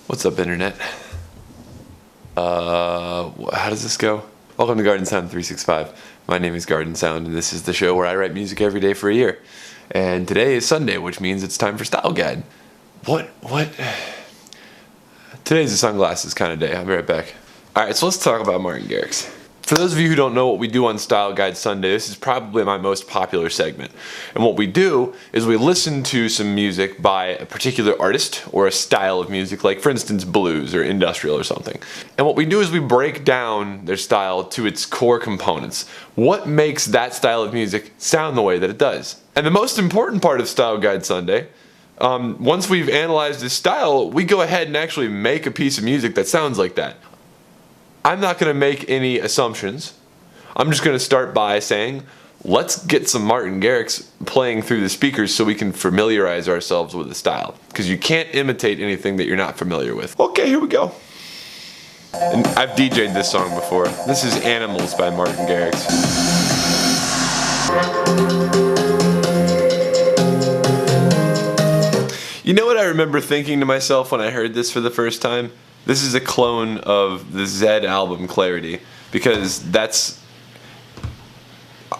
What's up, internet? How does this go? Welcome to Garden Sound 365. My name is Garden Sound, and this is the show where I write music every day for a year. And today is Sunday, which means it's time for Style Guide. What? Today's a sunglasses kind of day. I'll be right back. Alright, so let's talk about Martin Garrix. For those of you who don't know what we do on Style Guide Sunday, this is probably my most popular segment. And what we do is we listen to some music by a particular artist or a style of music, like for instance blues or industrial or something. And what we do is we break down their style to its core components. What makes that style of music sound the way that it does? And the most important part of Style Guide Sunday, once we've analyzed this style, we go ahead and actually make a piece of music that sounds like that. I'm not going to make any assumptions. I'm just going to start by saying, let's get some Martin Garrix playing through the speakers so we can familiarize ourselves with the style. Because you can't imitate anything that you're not familiar with. Okay, here we go. And I've DJ'd this song before. This is Animals by Martin Garrix. You know what I remember thinking to myself when I heard this for the first time? This is a clone of the Zedd album Clarity, because that's...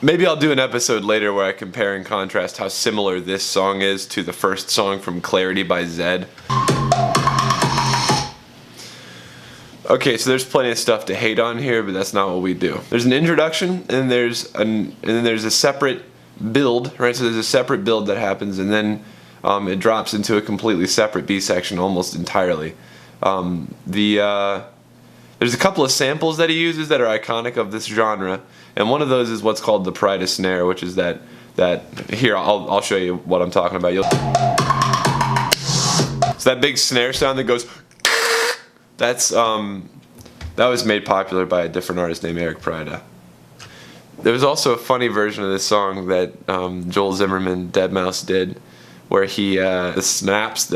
Maybe I'll do an episode later where I compare and contrast how similar this song is to the first song from Clarity by Zedd. Okay, so there's plenty of stuff to hate on here, but that's not what we do. There's an introduction, and then there's a separate build, right? So there's a separate build that happens, and then it drops into a completely separate B section almost entirely. There's a couple of samples that he uses that are iconic of this genre, and one of those is what's called the Pride of Snare, which is that here I'll show you what I'm talking about. So that big snare sound that goes, that was made popular by a different artist named Eric Prida. There was also a funny version of this song that Joel Zimmerman, Deadmau5, did, where he the snaps,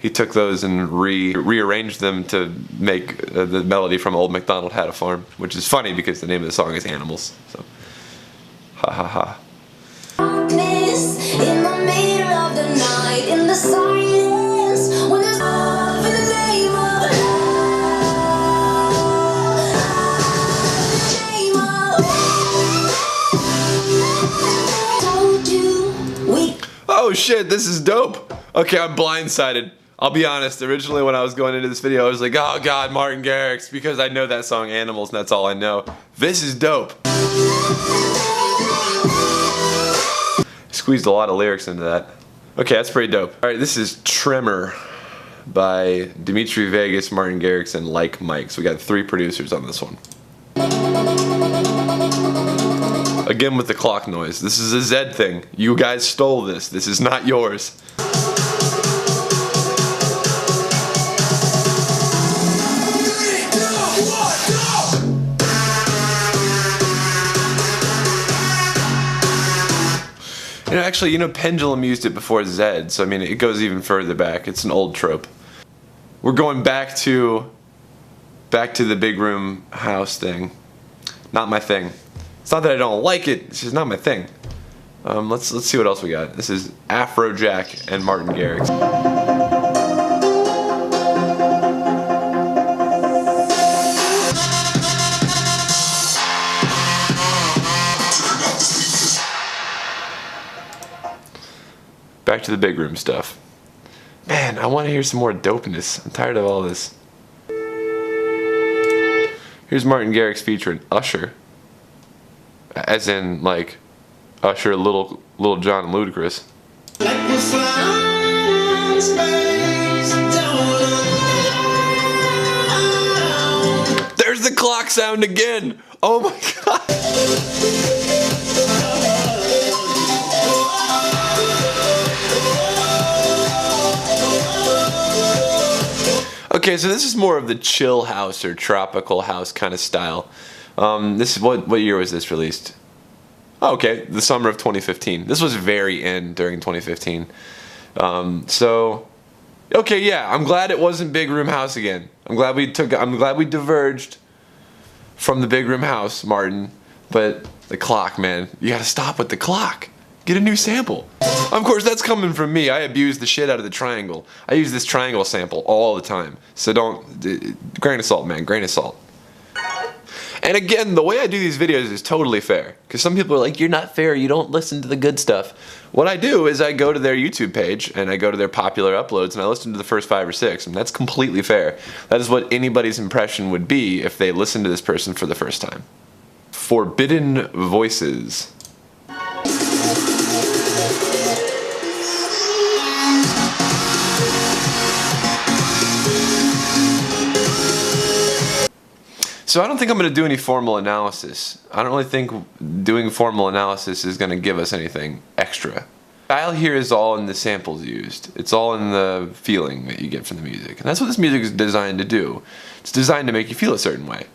he took those and rearranged them to make the melody from Old MacDonald Had a Farm, which is funny because the name of the song is Animals. So, ha ha ha. In the middle of the night, in the silence, when there's love in the name of oh shit, this is dope. Okay, I'm blindsided. I'll be honest, originally when I was going into this video, I was like, oh god, Martin Garrix, because I know that song Animals and that's all I know. This is dope. Squeezed a lot of lyrics into that. Okay, that's pretty dope. Alright, this is Tremor by Dimitri Vegas, Martin Garrix, and Like Mike. So we got 3 producers on this one. Again with the clock noise. This is a Zedd thing. You guys stole this. This is not yours. Actually, Pendulum used it before Zedd, so I mean, it goes even further back. It's an old trope. We're going back to the big room house thing. Not my thing. It's not that I don't like it, it's just not my thing. Let's see what else we got. This is Afrojack and Martin Garrix. Back to the big room stuff. Man, I want to hear some more dopeness. I'm tired of all this. Here's Martin Garrix featuring Usher. As in, like, Usher, Little John and Ludacris. There's the clock sound again! Oh my god! Okay, so this is more of the chill house or tropical house kind of style. This is what year was this released? Oh, okay, the summer of 2015. This was very in during 2015. So, okay, yeah, I'm glad it wasn't Big Room House again. I'm glad we diverged from the Big Room House, Martin. But the clock, man, you gotta stop with the clock. Get a new sample. Of course, that's coming from me. I abuse the shit out of the triangle. I use this triangle sample all the time. So don't, grain of salt, man, grain of salt. And again, the way I do these videos is totally fair. Because some people are like, you're not fair, you don't listen to the good stuff. What I do is I go to their YouTube page and I go to their popular uploads and I listen to the first 5 or 6, and that's completely fair. That is what anybody's impression would be if they listened to this person for the first time. Forbidden Voices. So I don't think I'm going to do any formal analysis. I don't really think doing formal analysis is going to give us anything extra. Style here is all in the samples used. It's all in the feeling that you get from the music. And that's what this music is designed to do. It's designed to make you feel a certain way.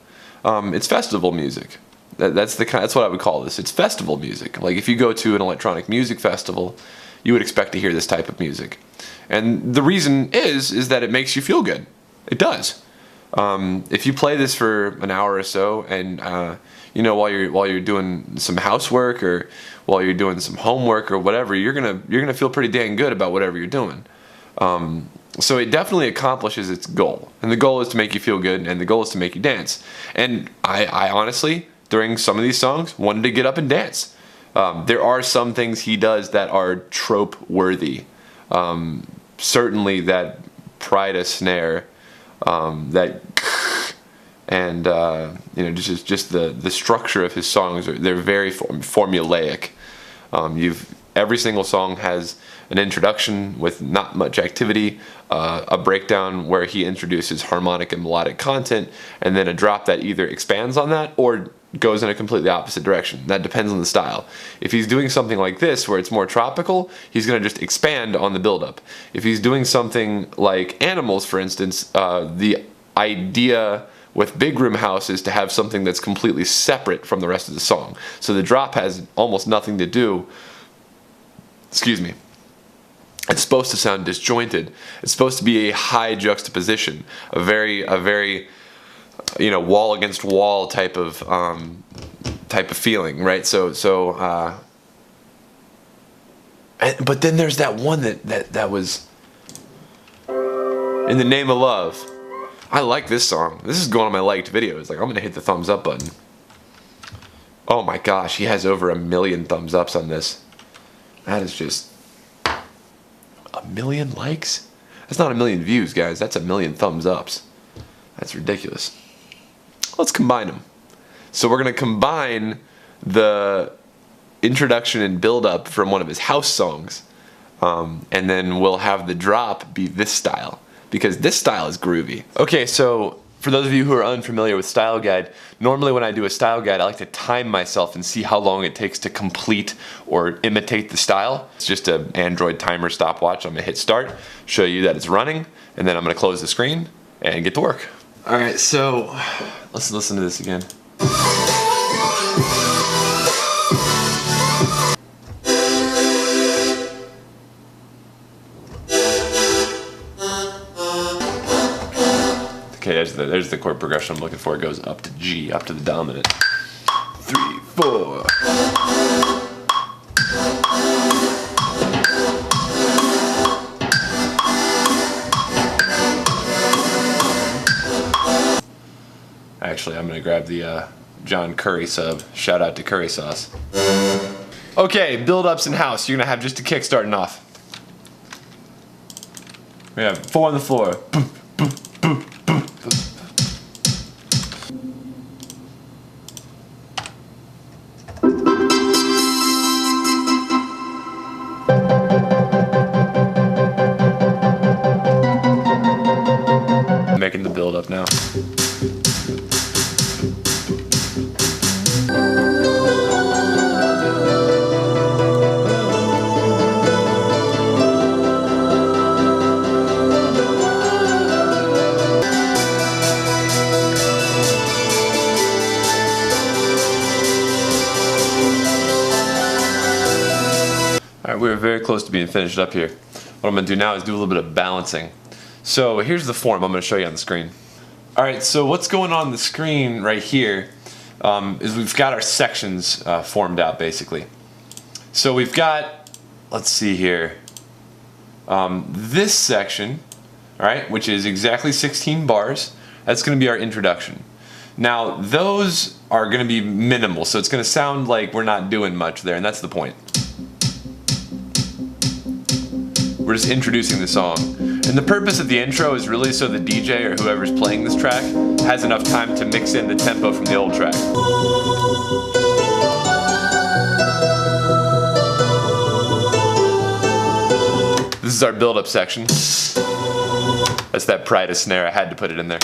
It's festival music. That's what I would call this. It's festival music. Like if you go to an electronic music festival, you would expect to hear this type of music. And the reason is that it makes you feel good. It does. If you play this for an hour or so, and you know, while you're doing some housework or while you're doing some homework or whatever, you're gonna feel pretty dang good about whatever you're doing. So it definitely accomplishes its goal, and the goal is to make you feel good, and the goal is to make you dance. And I honestly, during some of these songs, wanted to get up and dance. There are some things he does that are trope worthy. Certainly that Prida snare. That and you know, just the structure of his songs, they're very formulaic. Every single song has an introduction with not much activity, a breakdown where he introduces harmonic and melodic content, and then a drop that either expands on that or goes in a completely opposite direction. That depends on the style. If he's doing something like this where it's more tropical, he's going to just expand on the buildup. If he's doing something like Animals, for instance, the idea with Big Room House is to have something that's completely separate from the rest of the song. So the drop has almost nothing to do, excuse me, it's supposed to sound disjointed. It's supposed to be a high juxtaposition, a very you know, wall against wall type of feeling, right? But then there's that one that was In the Name of Love. I like this song. This is going on my liked videos. Like, I'm gonna hit the thumbs up button. Oh my gosh, he has over 1 million thumbs ups on this. That is just 1 million likes? That's not 1 million views, guys. That's 1 million thumbs ups. That's ridiculous. Let's combine them. So we're going to combine the introduction and build-up from one of his house songs, and then we'll have the drop be this style, because this style is groovy. Okay, so for those of you who are unfamiliar with Style Guide, normally when I do a Style Guide, I like to time myself and see how long it takes to complete or imitate the style. It's just an Android timer stopwatch. I'm going to hit start, show you that it's running, and then I'm going to close the screen and get to work. Alright, so let's listen to this again. Okay, there's the chord progression I'm looking for. It goes up to G, up to the dominant. 3, 4. Actually, I'm going to grab the John Curry sub. Shout out to curry sauce. Okay, build-ups in house. You're going to have just a kick starting off. We have 4 on the floor. Boom, boom, boom, boom, boom. Making the build-up now. Alright, we're very close to being finished up here. What I'm going to do now is do a little bit of balancing. So here's the form I'm going to show you on the screen. Alright, so what's going on the screen right here is we've got our sections formed out basically. So we've got, let's see here. This section, all right, which is exactly 16 bars, that's going to be our introduction. Now, those are going to be minimal, so it's going to sound like we're not doing much there, and that's the point. We're just introducing the song. And the purpose of the intro is really so the DJ or whoever's playing this track has enough time to mix in the tempo from the old track. This is our build-up section. That's that Prida snare, I had to put it in there.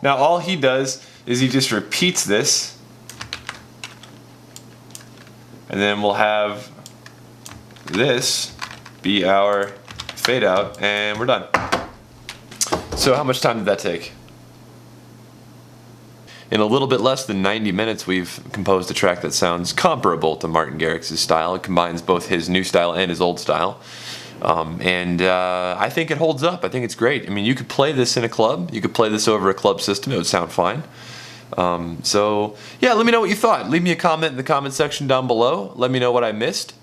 Now all he does is he just repeats this, and then we'll have this be our fade out, and we're done. So how much time did that take? In a little bit less than 90 minutes, we've composed a track that sounds comparable to Martin Garrix's style. It combines both his new style and his old style. I think it holds up. I think it's great. I mean, you could play this in a club. You could play this over a club system. It would sound fine. So, yeah, let me know what you thought. Leave me a comment in the comment section down below. Let me know what I missed.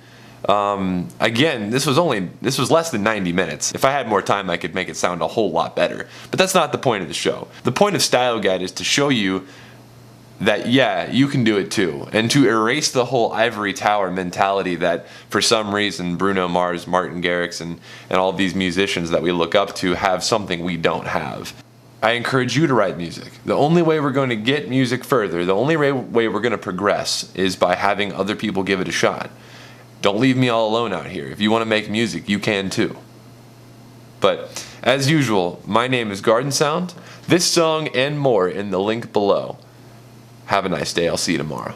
Again, this was less than 90 minutes. If I had more time, I could make it sound a whole lot better. But that's not the point of the show. The point of Style Guide is to show you that, yeah, you can do it too. And to erase the whole ivory tower mentality that, for some reason, Bruno Mars, Martin Garrix, and all these musicians that we look up to have something we don't have. I encourage you to write music. The only way we're going to get music further, the only way we're going to progress is by having other people give it a shot. Don't leave me all alone out here. If you want to make music, you can too. But, as usual, my name is GARDNSOUND. This song and more in the link below. Have a nice day. I'll see you tomorrow.